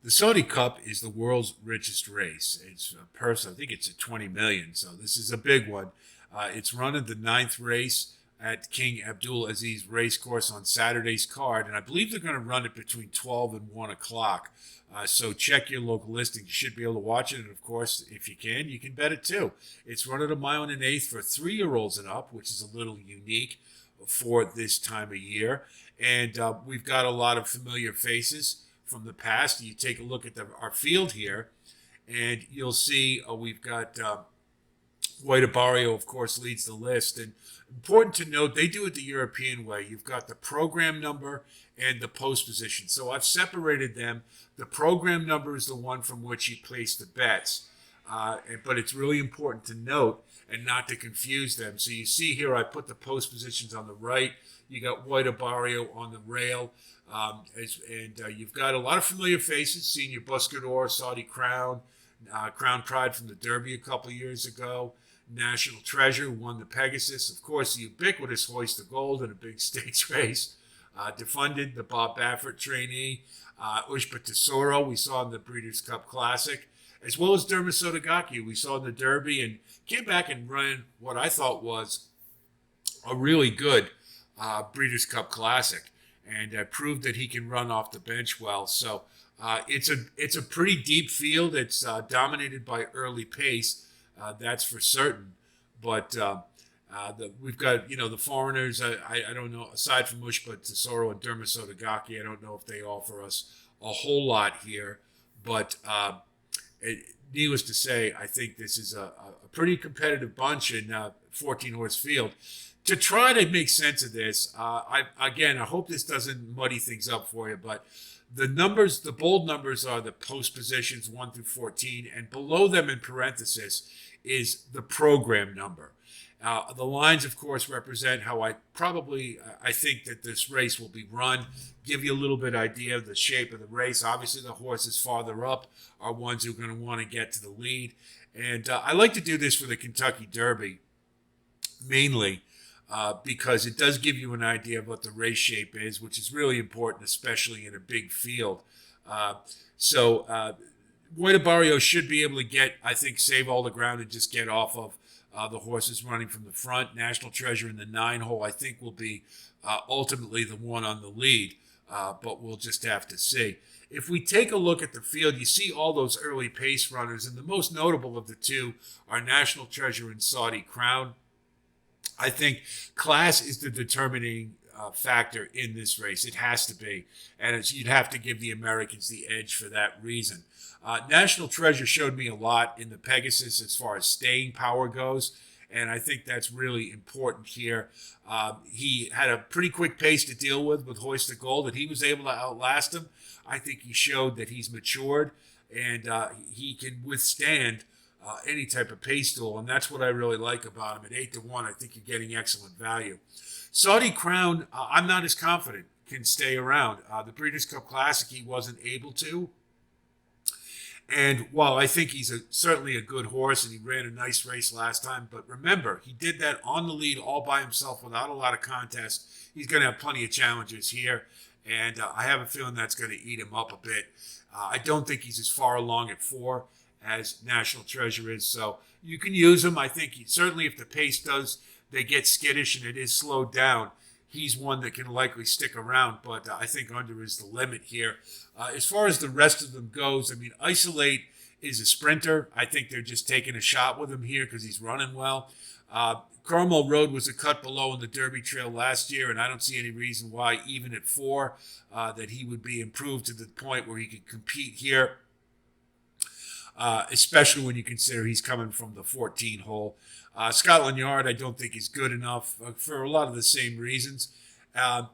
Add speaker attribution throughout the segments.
Speaker 1: The Saudi Cup is the world's richest race. It's a purse, I think it's at 20 million. So this is a big one. It's run in the ninth race at King Abdul Aziz Racecourse on Saturday's card, and I believe they're going to run it between 12 and 1 o'clock. So check your local listing. You should be able to watch it, and of course, if you can bet it too. It's run at a mile and an eighth for 3-year-olds and up, which is a little unique for this time of year. And we've got a lot of familiar faces from the past. You take a look at our field here, and you'll see we've got White Abarrio, of course, leads the list. And important to note, they do it the European way. You've got the program number and the post position. So I've separated them. The program number is the one from which you place the bets. But it's really important to note and not to confuse them. So you see here, I put the post positions on the right. You got White Abarrio on the rail. You've got a lot of familiar faces. Senior Buscador, Saudi Crown, Crown Pride from the Derby a couple of years ago. National Treasure won the Pegasus. Of course, the ubiquitous Hoist of Gold in a big stakes race. Defunded, the Bob Baffert trainee. Ushba Tesoro, we saw in the Breeders' Cup Classic, as well as Derma Sotogake, we saw in the Derby, and came back and ran what I thought was a really good Breeders' Cup Classic, and proved that he can run off the bench well. So it's a pretty deep field. It's dominated by early pace, that's for certain. But we've got, the foreigners. I don't know, aside from Ushba Tesoro and Derma Sotogake, I don't know if they offer us a whole lot here. But needless to say, I think this is a pretty competitive bunch in 14-horse field. To try to make sense of this, I hope this doesn't muddy things up for you, but the numbers, the bold numbers are the post positions 1 through 14, and below them in parenthesis is the program number. The lines, of course, represent how I think that this race will be run, give you a little bit idea of the shape of the race. Obviously, the horses farther up are ones who are going to want to get to the lead. And I like to do this for the Kentucky Derby, mainly because it does give you an idea of what the race shape is, which is really important, especially in a big field. White Abarrio should be able to save all the ground and just get off of the horses running from the front. National Treasure in the 9-hole, I think, will be ultimately the one on the lead, but we'll just have to see. If we take a look at the field, you see all those early pace runners, and the most notable of the two are National Treasure and Saudi Crown. I think class is the determining factor in this race. It has to be, and you'd have to give the Americans the edge for that reason. National Treasure showed me a lot in the Pegasus as far as staying power goes, and I think that's really important here. He had a pretty quick pace to deal with Hoist of Gold, and he was able to outlast him. I think he showed that he's matured, and he can withstand any type of pace duel, and that's what I really like about him. At 8-1, I think you're getting excellent value. Saudi Crown, I'm not as confident can stay around. The Breeders' Cup Classic, he wasn't able to. And while I think he's certainly a good horse and he ran a nice race last time, but remember, he did that on the lead all by himself without a lot of contest. He's going to have plenty of challenges here, and I have a feeling that's going to eat him up a bit. I don't think he's as far along at 4 as National Treasure is, so you can use him. I think certainly if the pace they get skittish and it is slowed down, he's one that can likely stick around, but I think under is the limit here. As far as the rest of them goes, Isolate is a sprinter. I think they're just taking a shot with him here because he's running well. Carmel Road was a cut below in the Derby Trail last year, and I don't see any reason why, even at 4, that he would be improved to the point where he could compete here, especially when you consider he's coming from the 14-hole. Scotland Yard, I don't think is good enough for a lot of the same reasons. Crown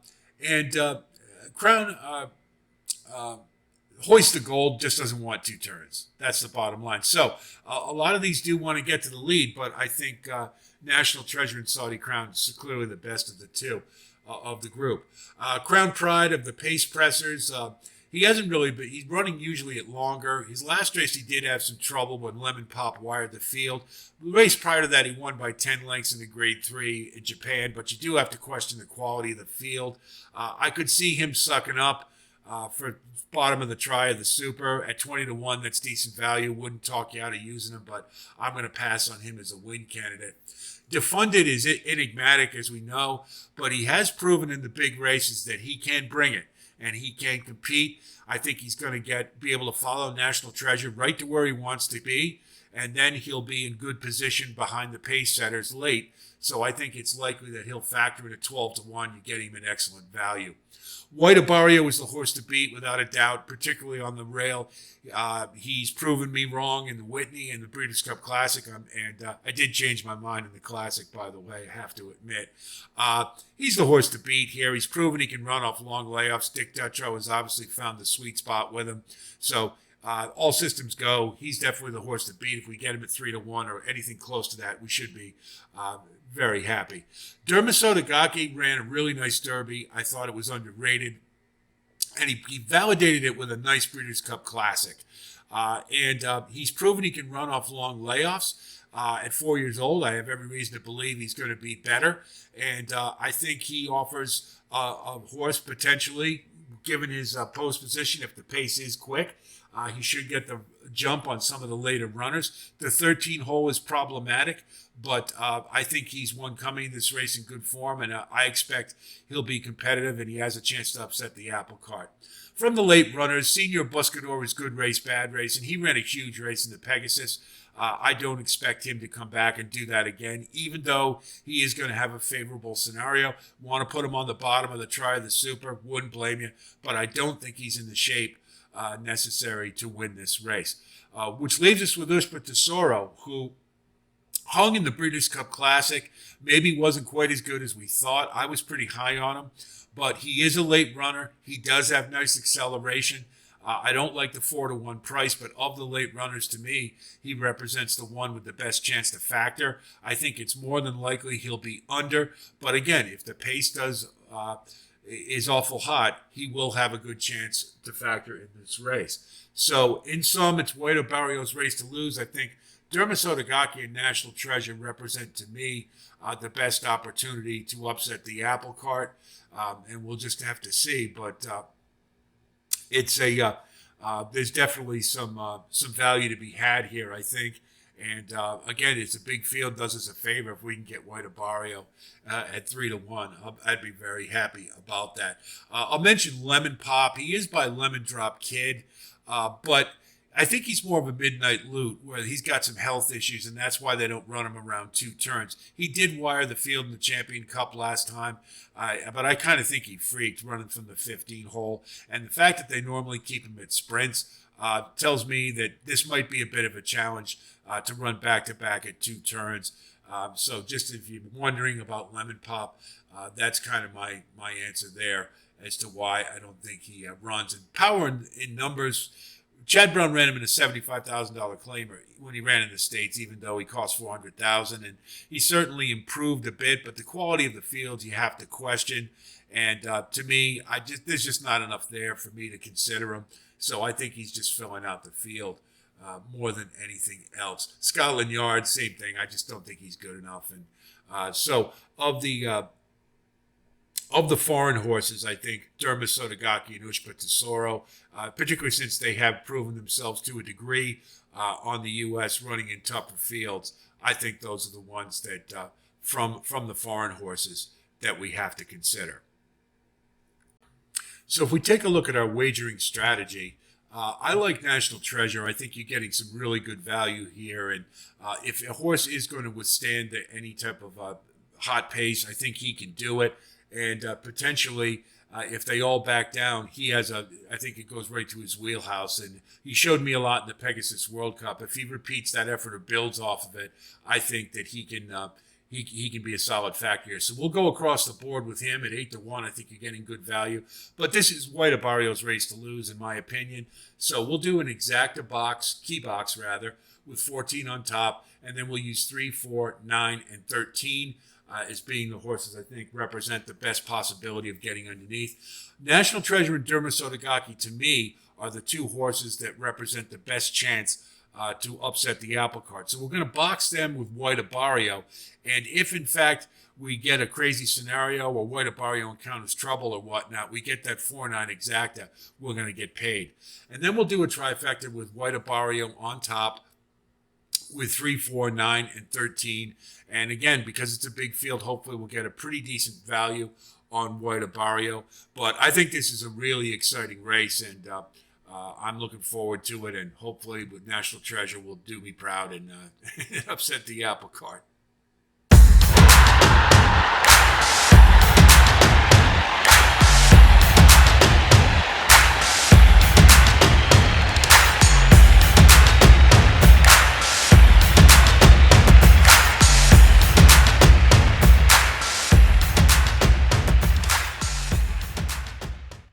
Speaker 1: Hoist of Gold just doesn't want 2 turns. That's the bottom line. So a lot of these do want to get to the lead, but I think National Treasure and Saudi Crown is clearly the best of the two of the group. Crown Pride of the pace pressers. He hasn't really, but he's running usually at longer. His last race, he did have some trouble when Lemon Pop wired the field. The race prior to that, he won by 10 lengths in the Grade 3 in Japan, but you do have to question the quality of the field. I could see him sucking up for bottom of the try of the Super at 20-1. That's decent value. Wouldn't talk you out of using him, but I'm going to pass on him as a win candidate. Defunded is enigmatic, as we know, but he has proven in the big races that he can bring it and he can compete. I think he's going to be able to follow National Treasure right to where he wants to be, and then he'll be in good position behind the pace setters late. So I think it's likely that he'll factor in at 12-1. You get him an excellent value. White Abarrio is the horse to beat without a doubt, particularly on the rail. He's proven me wrong in the Whitney and the Breeders' Cup Classic, and I did change my mind in the Classic, by the way, I have to admit. He's the horse to beat here. He's proven he can run off long layoffs. Dick Dutrow has obviously found the sweet spot with him. So all systems go. He's definitely the horse to beat. If we get him at 3-1 or anything close to that, we should be very happy. Dermisotagaki ran a really nice Derby. I thought it was underrated, and he validated it with a nice Breeders' Cup Classic. He's proven he can run off long layoffs. At 4 years old, I have every reason to believe he's going to be better, and I think he offers a horse potentially, given his post position, if the pace is quick. He should get the jump on some of the later runners. The 13 hole is problematic, but I think he's one coming in this race in good form, and I expect he'll be competitive, and he has a chance to upset the apple cart. From the late runners, Senior Buscador was good race, bad race, and he ran a huge race in the Pegasus. I don't expect him to come back and do that again, even though he is going to have a favorable scenario. Want to put him on the bottom of the try of the Super, wouldn't blame you, but I don't think he's in the shape necessary to win this race. Which leaves us with Ushpa Tesoro, who hung in the Breeders' Cup Classic, maybe wasn't quite as good as we thought. I was pretty high on him, but he is a late runner. He does have nice acceleration. I don't like the 4-1 price, but of the late runners, to me, he represents the one with the best chance to factor. I think it's more than likely he'll be under, but again, if the pace is awful hot, he will have a good chance to factor in this race. So in sum, it's White Abarrio's race to lose. I think Dermisotagaki and National Treasure represent, to me, the best opportunity to upset the apple cart, and we'll just have to see. But it's there's definitely some value to be had here, I think. And again, it's a big field. Does us a favor if we can get White Abarrio at 3-1. I'd be very happy about that. I'll mention Lemon Pop. He is by Lemon Drop Kid, but I think he's more of a midnight loot where he's got some health issues, and that's why they don't run him around 2 turns. He did wire the field in the Champion Cup last time, but I kind of think he freaked running from the 15 hole. And the fact that they normally keep him at sprints tells me that this might be a bit of a challenge to run back-to-back at 2 turns. So just if you're wondering about Lemon Pop, that's kind of my answer there as to why I don't think he runs. And power in numbers, Chad Brown ran him in a $75,000 claimer when he ran in the States, even though he cost $400,000, and he certainly improved a bit. But the quality of the field you have to question, and to me, there's just not enough there for me to consider him. So I think he's just filling out the field more than anything else. Scotland Yard, same thing. I just don't think he's good enough. And so of the foreign horses, I think Dermisotagaki and Ushpa Tesoro, particularly since they have proven themselves to a degree on the U.S. running in tougher fields, I think those are the ones that from the foreign horses that we have to consider. So if we take a look at our wagering strategy, I like National Treasure. I think you're getting some really good value here. And if a horse is going to withstand any type of hot pace, I think he can do it. And potentially, if they all back down, I think it goes right to his wheelhouse. And he showed me a lot in the Pegasus World Cup. If he repeats that effort or builds off of it, I think that he can be a solid factor here. So we'll go across the board with him at 8-1. I think you're getting good value. But this is White Abarrio's race to lose, in my opinion. So we'll do an exacta box, key box rather, with 14 on top. And then we'll use 3, 4, 9, and 13 as being the horses I think represent the best possibility of getting underneath. National Treasure and Dermisotagaki, to me, are the 2 horses that represent the best chance to upset the apple cart. So we're going to box them with White Abarrio. And if, in fact, we get a crazy scenario or White Abarrio encounters trouble or whatnot, we get that 4-9 exacta, we're going to get paid. And then we'll do a trifecta with White Abarrio on top with 3, 4, 9, and 13. And again, because it's a big field, hopefully we'll get a pretty decent value on White Abarrio. But I think this is a really exciting race, and I'm looking forward to it. And hopefully, with National Treasure, will do me proud and upset the apple cart.